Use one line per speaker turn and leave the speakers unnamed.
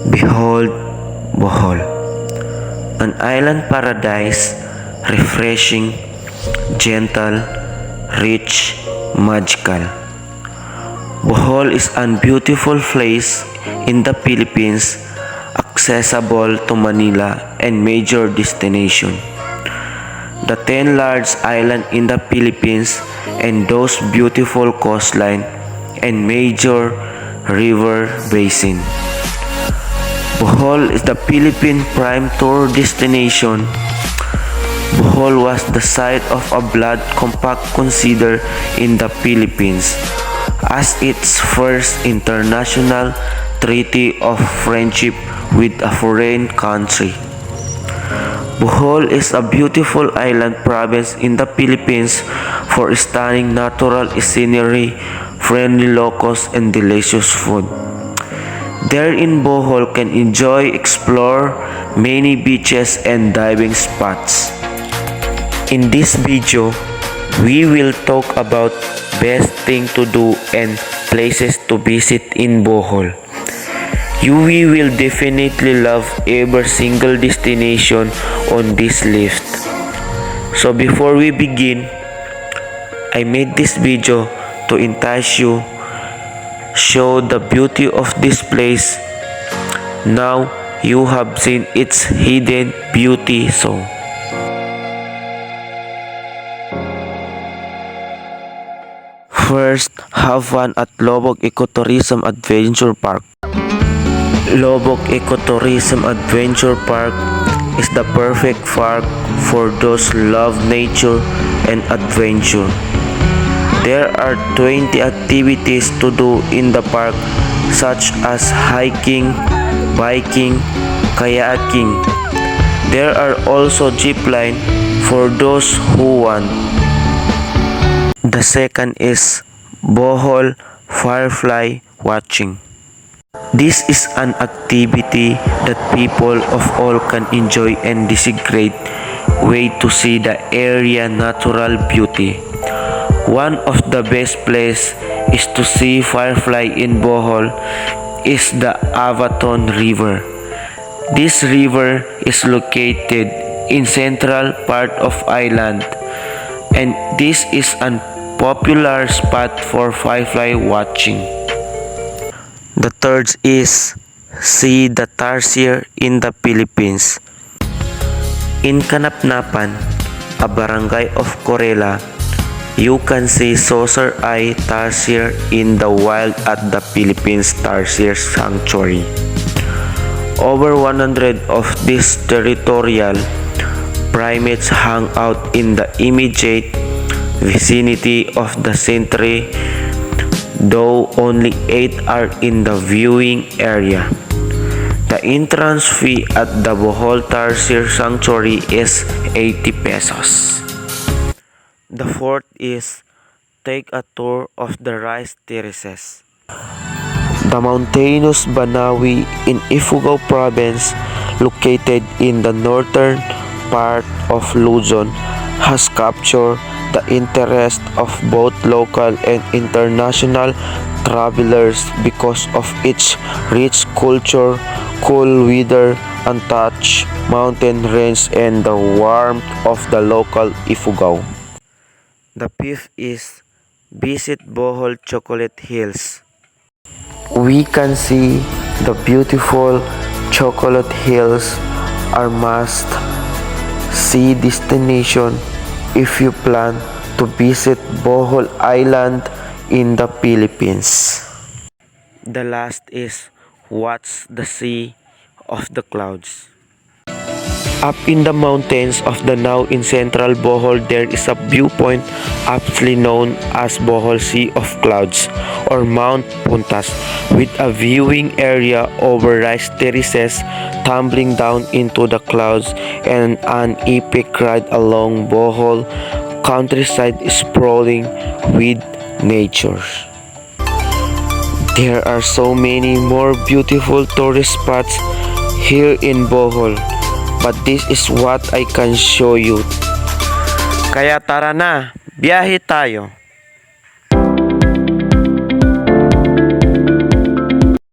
Behold, Bohol, an island paradise, refreshing, gentle, rich, magical. Bohol is a beautiful place in the Philippines, accessible to Manila and major destination. The 10 large island in the Philippines and those beautiful coastline and major river basin. Bohol is the Philippine prime tour destination. Bohol was the site of a blood compact considered in the Philippines as its first international treaty of friendship with a foreign country. Bohol is a beautiful island province in the Philippines for stunning natural scenery, friendly locals, and delicious food. There in Bohol can explore many beaches and diving spots. In this video, we will talk about best thing to do and places to visit in Bohol. You will definitely love every single destination on this list. So before we begin, I made this video to entice you, show the beauty of this place. Now you have seen its hidden beauty, so first, have fun at Lobog Ecotourism Adventure Park. Lobog Ecotourism Adventure Park is the perfect park for those who love nature and adventure. There are 20 activities to do in the park, such as hiking, biking, kayaking. There are also zip line for those who want. The second is Bohol Firefly Watching. This is an activity that people of all can enjoy and this is a great way to see the area natural beauty. One of the best places is to see firefly in Bohol is the Avaton River. This river is located in central part of island and this is a popular spot for firefly watching. The third is see the tarsier in the Philippines. In Kanapnapan, a barangay of Corella, you can see saucer eye tarsier in the wild at the Philippines Tarsier Sanctuary. Over 100 of these territorial primates hang out in the immediate vicinity of the sanctuary, though only 8 are in the viewing area. The entrance fee at the Bohol Tarsier Sanctuary is 80 pesos. The fourth is take a tour of the rice terraces. The mountainous Banawi in Ifugao Province, located in the northern part of Luzon, has captured the interest of both local and international travelers because of its rich culture, cool weather, untouched mountain range, and the warmth of the local Ifugao. The fifth is visit Bohol Chocolate Hills. We can see the beautiful Chocolate Hills are must-see destination if you plan to visit Bohol Island in the Philippines. The last is watch the Sea of the Clouds. Up in the mountains of the now in central Bohol, there is a viewpoint aptly known as Bohol Sea of Clouds or Mount Puntas, with a viewing area over rice terraces tumbling down into the clouds and an epic ride along Bohol countryside sprawling with nature. There are so many more beautiful tourist spots here in Bohol, but this is what I can show you. Kaya tara na, biyahe tayo!